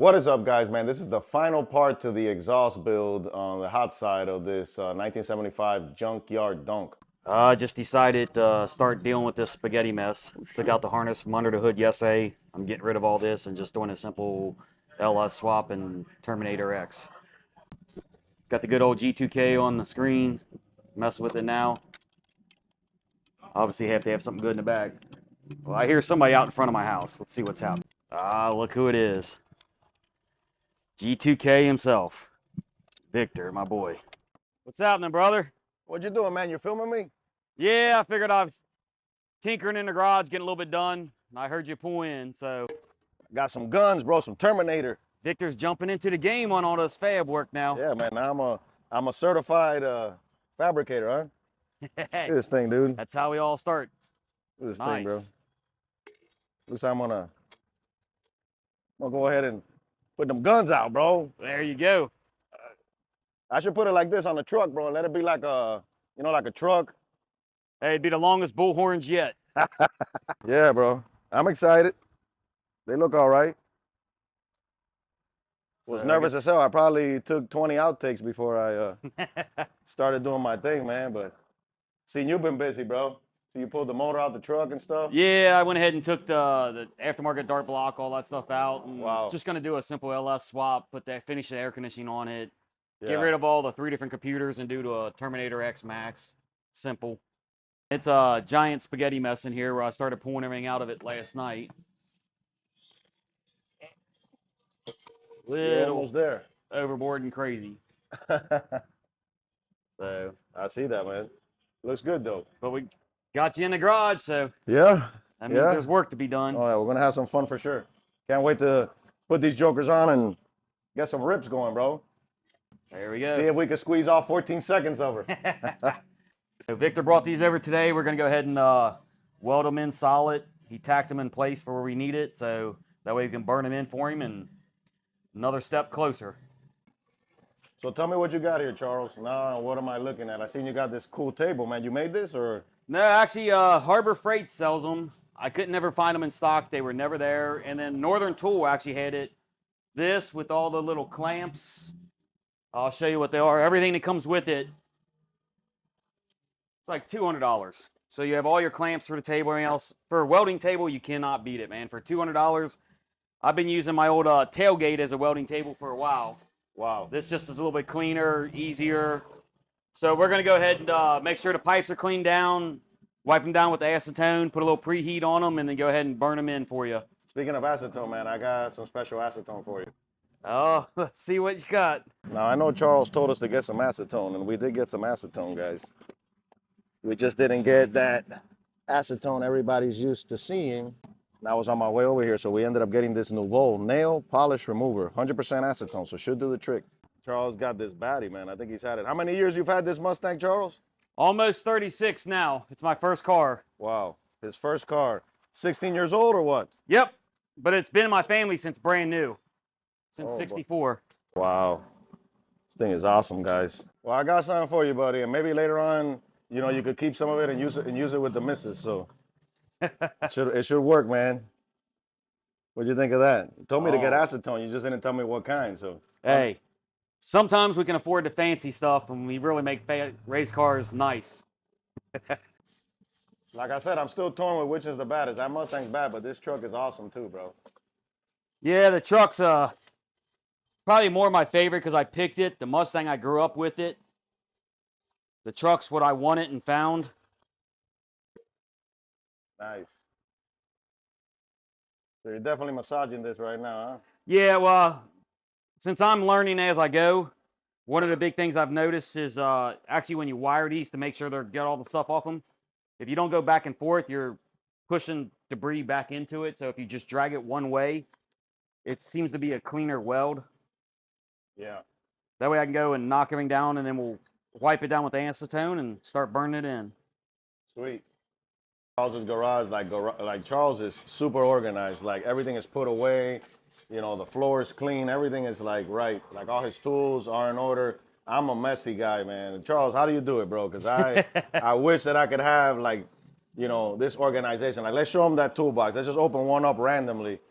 What is up, guys, man? This is the final part to the exhaust build on the hot side of this 1975 JunkYard Donk. I just decided to start dealing with this spaghetti mess. Took out the harness from under the hood yesterday. I'm getting rid of all this and just doing a simple LS swap and Terminator X. Got the good old G2K on the screen. Messing with it now. Obviously have to have something good in the bag. Well, I hear somebody out in front of my house. Let's see what's happening. Ah, look who it is. G2K himself. Victor, my boy. What's happening, brother? What you doing, man? You filming me? Yeah, I figured I was tinkering in the garage, getting a little bit done. And I heard you pull in, so. Got some guns, bro, some Terminator. Victor's jumping into the game on all this fab work now. Yeah, man, now I'm a certified fabricator, huh? Look at this thing, dude. That's how we all start. Look at this Nice. thing, bro. Looks like I'm gonna go ahead and put them guns out, bro. There you go. I should put it like this on the truck, bro, and let it be like a, like a truck. Hey, it'd be the longest bullhorns yet. Yeah, bro. I'm excited. They look all right. Was So, nervous as hell. I probably took 20 outtakes before I started doing my thing, man. But see, you've been busy, bro. So you pulled the motor out the truck and stuff. Yeah, I went ahead and took the aftermarket dart block, all that stuff out. And Wow. Just gonna do a simple LS swap, finish the air conditioning on it, Yeah. get rid of all the 3 different computers and do to a Terminator X Max. Simple. It's a giant spaghetti mess in here where I started pulling everything out of it last night. We're almost there. Overboard and crazy. So, I see that, man. Looks good though. but we got you in the garage, so Yeah. that means there's work to be done. Oh yeah, we're gonna have some fun for sure. Can't wait to put these jokers on and get some rips going, bro. There we go. See if we can squeeze off 14 seconds over. So Victor brought these over today. We're going to go ahead and weld them in solid. He tacked them in place for where we need it, so that way we can burn them in for him and another step closer. So tell me what you got here, Charles. Now, what am I looking at? I seen you got this cool table, man. You made this, or? No, actually, Harbor Freight sells them. I couldn't never find them in stock. They were never there. And then Northern Tool actually had it. This with all the little clamps. I'll show you what they are. Everything that comes with it. It's like $200. So you have all your clamps for the table and everything else. For a welding table, you cannot beat it, man. For $200, I've been using my old tailgate as a welding table for a while. Wow. This just is a little bit cleaner, easier. So we're going to go ahead and make sure the pipes are cleaned down, wipe them down with the acetone, put a little preheat on them, and then go ahead and burn them in for you. Speaking of acetone, man, I got some special acetone for you. Oh, let's see what you got. Now, I know Charles told us to get some acetone, and we did get some acetone, guys. We just didn't get that acetone everybody's used to seeing. And I was on my way over here, so we ended up getting this Nouveau nail polish remover, 100% acetone, so should do the trick. Charles got this baddie, man. I think he's had it. How many years you've had this Mustang, Charles? Almost 36 now. It's my first car. Wow, his first car. 16 years old or what? Yep, but it's been in my family since brand new, since Oh, '64. Wow, this thing is awesome, guys. Well, I got something for you, buddy, and maybe later on, you could keep some of it and use it with the missus. So it should work, man. What'd you think of that? You told me to get acetone. You just didn't tell me what kind. So Hey, sometimes we can afford the fancy stuff, and we really make race cars nice. like I said, I'm still torn with which is the baddest. That Mustang's bad, but this truck is awesome too, bro. Yeah, the truck's probably more my favorite because I picked it. The Mustang, I grew up with it. The truck's what I wanted and found. Nice. So you're definitely massaging this right now, huh? Yeah, well, since I'm learning as I go, one of the big things I've noticed is actually when you wire these to make sure they get all the stuff off them, if you don't go back and forth, you're pushing debris back into it. So if you just drag it one way, it seems to be a cleaner weld. Yeah. That way I can go and knock everything down, and then we'll wipe it down with the acetone and start burning it in. Sweet. Charles's garage, like Charles is super organized. Like everything is put away. The floor is clean. Everything is like right. Like all his tools are in order. I'm a messy guy, man. Charles, how do you do it, bro? Because I wish that I could have like, this organization. Like let's show him that toolbox. Let's just open one up randomly.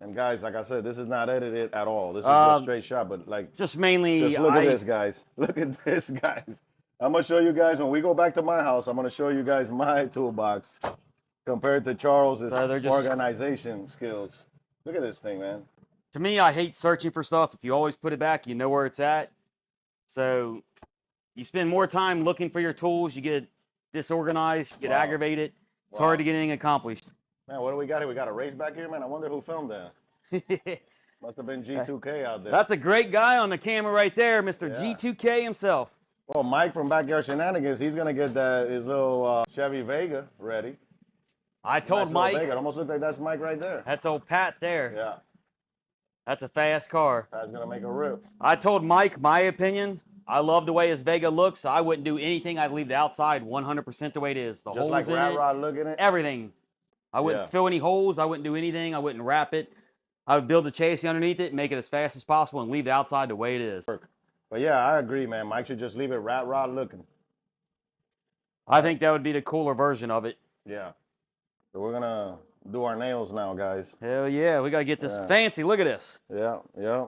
And guys, like I said, this is not edited at all. This is a straight shot, but like, just mainly, just look at this, guys. Look at this, guys. I'm gonna show you guys when we go back to my house. I'm gonna show you guys my toolbox compared to Charles's organization skills. Look at this thing, man. To me, I hate searching for stuff. If you always put it back, you know where it's at. So you spend more time looking for your tools, you get disorganized, you get aggravated. It's hard to get anything accomplished. Man, what do we got here? We got a race back here, man. I wonder who filmed that. Must have been G2K out there. That's a great guy on the camera right there, Mr. G2K himself. Well, Mike from Backyard Shenanigans, he's going to get his little Chevy Vega ready. I told Mike. Vega. It almost looks like that's Mike right there. That's old Pat there. Yeah. That's a fast car. Pat's going to make a rip. I told Mike my opinion. I love the way his Vega looks. I wouldn't do anything. I'd leave the outside 100% the way it is. The Just holes like in Rat it, Rod look in it? everything. I wouldn't fill any holes. I wouldn't do anything. I wouldn't wrap it. I would build the chassis underneath it, make it as fast as possible, and leave the outside the way it is. But yeah, I agree, man. Mike should just leave it Rat Rod looking. I think that would be the cooler version of it. Yeah. So we're going to do our nails now, guys. Hell yeah. We got to get this fancy. Look at this. Yeah, yeah.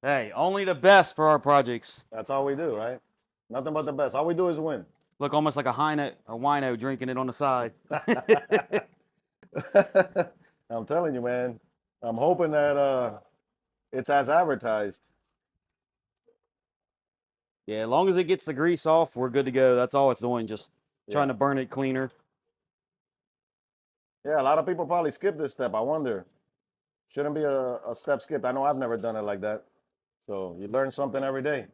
Hey, only the best for our projects. That's all we do, right? Nothing but the best. All we do is win. Look, almost like a wino drinking it on the side. I'm telling you, man. I'm hoping that it's as advertised. Yeah, as long as it gets the grease off, we're good to go. That's all it's doing, just trying to burn it cleaner. Yeah, a lot of people probably skip this step. I wonder. Shouldn't be a step skipped. I know I've never done it like that. So you learn something every day.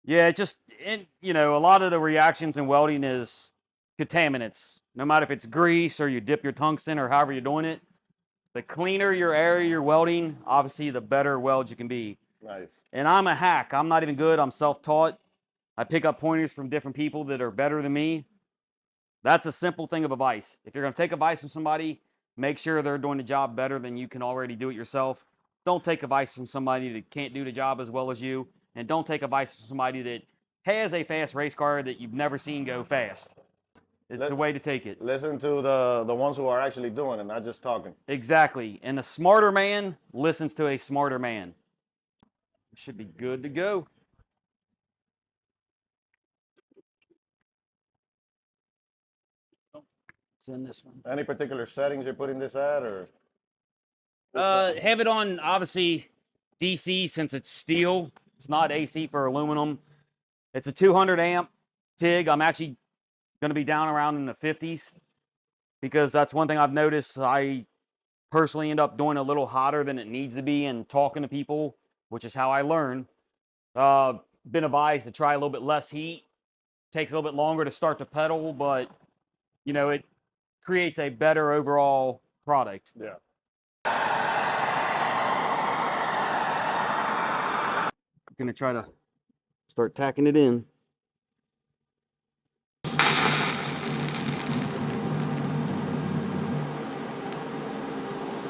Yeah, a lot of the reactions in welding is contaminants. No matter if it's grease or you dip your tungsten or however you're doing it, the cleaner your area you're welding, obviously the better weld you can be. Nice. And I'm a hack. I'm not even good. I'm self-taught. I pick up pointers from different people that are better than me. That's a simple thing of advice. If you're going to take advice from somebody, make sure they're doing the job better than you can already do it yourself. Don't take advice from somebody that can't do the job as well as you. And don't take advice from somebody that has a fast race car that you've never seen go fast. It's the way to take it. Listen to the ones who are actually doing it, not just talking. Exactly. And a smarter man listens to a smarter man. Should be good to go. It's in this one. Any particular settings you're putting this at, or? Have it on, obviously, DC since it's steel. It's not AC for aluminum. It's a 200 amp TIG. I'm actually going to be down around in the 50s because that's one thing I've noticed. I personally end up doing a little hotter than it needs to be and talking to people, which is how I learn. Been advised to try a little bit less heat. Takes a little bit longer to start the pedal, but, it creates a better overall product. Yeah. I'm going to try to start tacking it in.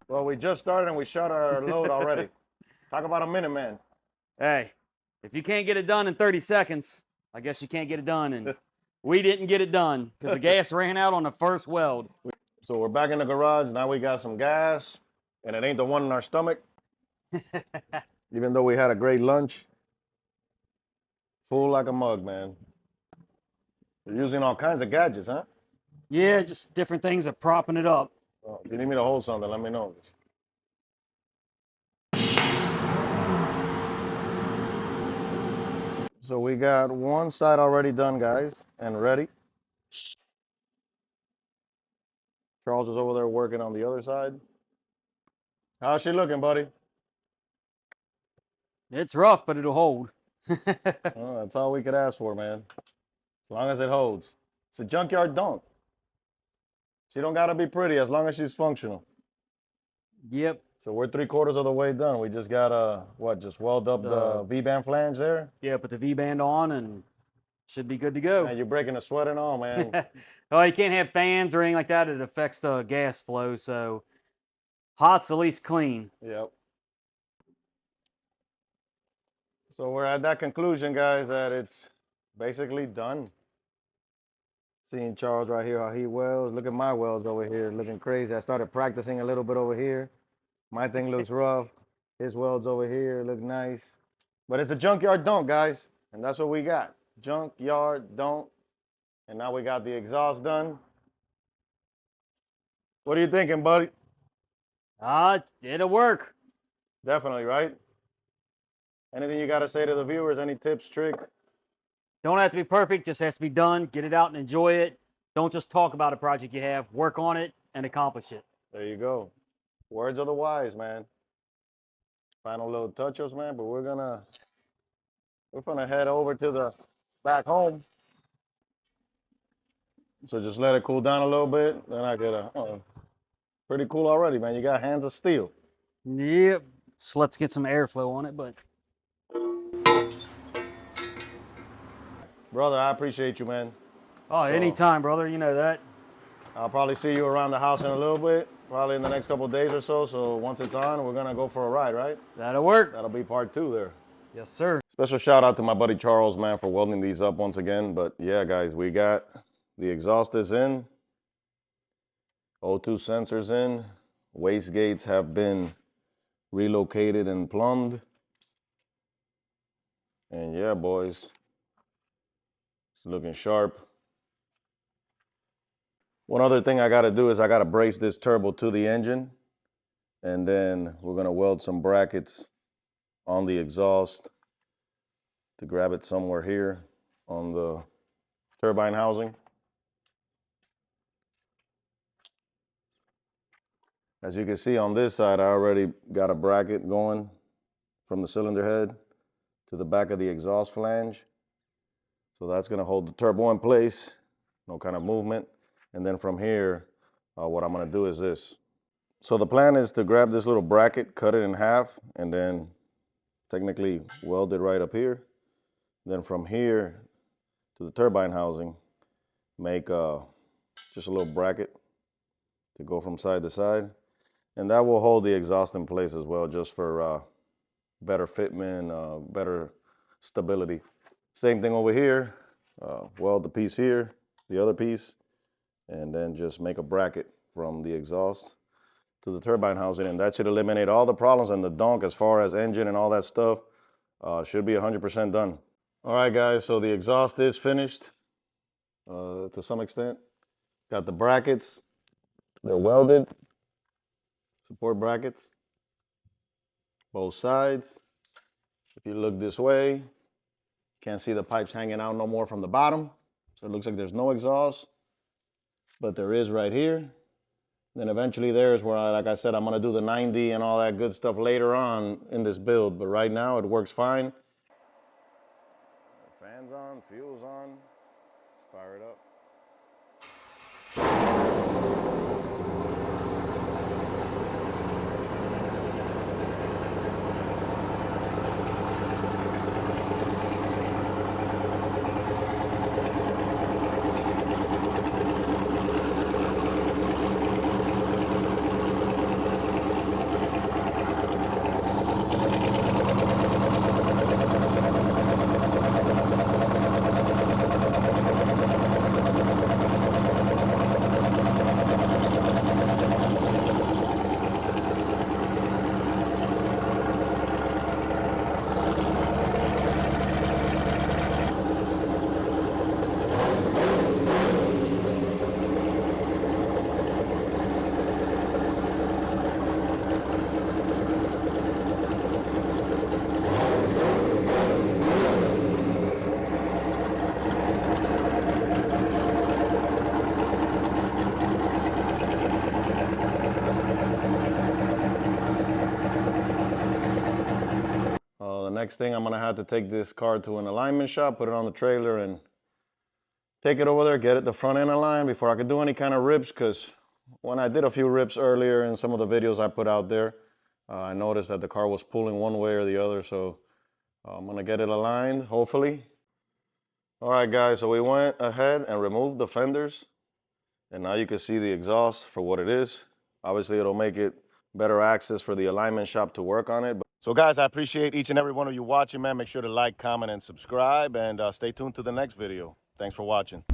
Well, we just started and we shot our load already. Talk about a minute, man. Hey, if you can't get it done in 30 seconds, I guess you can't get it done. And we didn't get it done because the gas ran out on the first weld. So we're back in the garage. Now we got some gas, and it ain't the one in our stomach. Even though we had a great lunch. Full like a mug, man. You're using all kinds of gadgets, huh? Yeah, just different things of propping it up. Oh, if you need me to hold something, let me know. So we got one side already done, guys, and ready. Charles is over there working on the other side. How's she looking, buddy? It's rough, but it'll hold. Well, that's all we could ask for, man. As long as it holds. It's a JunkYard Donk. She don't gotta be pretty as long as she's functional. Yep. So we're 3/4 of the way done. We just gotta, just weld up the V-band flange there? Yeah, put the V-band on and should be good to go. Man, you're breaking a sweat and all, man. Oh, you can't have fans or anything like that. It affects the gas flow, so hot's at least clean. Yep. So we're at that conclusion, guys, that it's basically done. Seeing Charles right here, how he welds. Look at my welds over here, looking crazy. I started practicing a little bit over here. My thing looks rough. His welds over here look nice. But it's a junkyard donk, guys. And that's what we got. Junkyard donk. And now we got the exhaust done. What are you thinking, buddy? It'll work. Definitely, right? Anything you got to say to the viewers? Any tips, trick? Don't have to be perfect, just has to be done. Get it out and enjoy it. Don't just talk about a project you have, work on it and accomplish it. There you go. Words of the wise, man. Final little touch-ups, man, but we're gonna head over to the back home. So just let it cool down a little bit. Then I get pretty cool already, man. You got hands of steel. Yep. Just let's get some airflow on it, but Brother, I appreciate you, man. anytime, brother. You know that. I'll probably see you around the house in a little bit, probably in the next couple of days or so. So once it's on, we're gonna go for a ride, right? That'll work. That'll be part 2 there. Yes, sir. Special shout out to my buddy Charles, man, for welding these up once again. But yeah, guys, we got the exhaust is in, O2 sensors in, waste gates have been relocated and plumbed. And yeah, boys, it's looking sharp. One other thing I gotta do is I gotta brace this turbo to the engine, and then we're gonna weld some brackets on the exhaust to grab it somewhere here on the turbine housing. As you can see on this side, I already got a bracket going from the cylinder head to the back of the exhaust flange. So that's gonna hold the turbo in place, no kind of movement. And then from here, what I'm gonna do is this. So the plan is to grab this little bracket, cut it in half, and then technically weld it right up here. Then from here to the turbine housing, make just a little bracket to go from side to side. And that will hold the exhaust in place as well, just for better fitment, better stability. Same thing over here, weld the piece here, the other piece, and then just make a bracket from the exhaust to the turbine housing, and that should eliminate all the problems. And the donk, as far as engine and all that stuff, should be 100% done. All right, guys, so the exhaust is finished to some extent. Got the brackets, they're welded, support brackets, both sides. If you look this way, can't see the pipes hanging out no more from the bottom, so it looks like there's no exhaust. But there is right here. Then eventually there's where, like I said, I'm gonna do the 90 and all that good stuff later on in this build. But right now it works fine. Fans on, fuel's on. Let's fire it up. Next thing, I'm gonna have to take this car to an alignment shop, put it on the trailer, and take it over there, get it the front end aligned before I could do any kind of rips. Because when I did a few rips earlier in some of the videos I put out there, I noticed that the car was pulling one way or the other. So I'm gonna get it aligned, hopefully. All right, guys, so we went ahead and removed the fenders, and now you can see the exhaust for what it is. Obviously, it'll make it better access for the alignment shop to work on it. So guys, I appreciate each and every one of you watching, man. Make sure to like, comment, and subscribe, and stay tuned to the next video. Thanks for watching.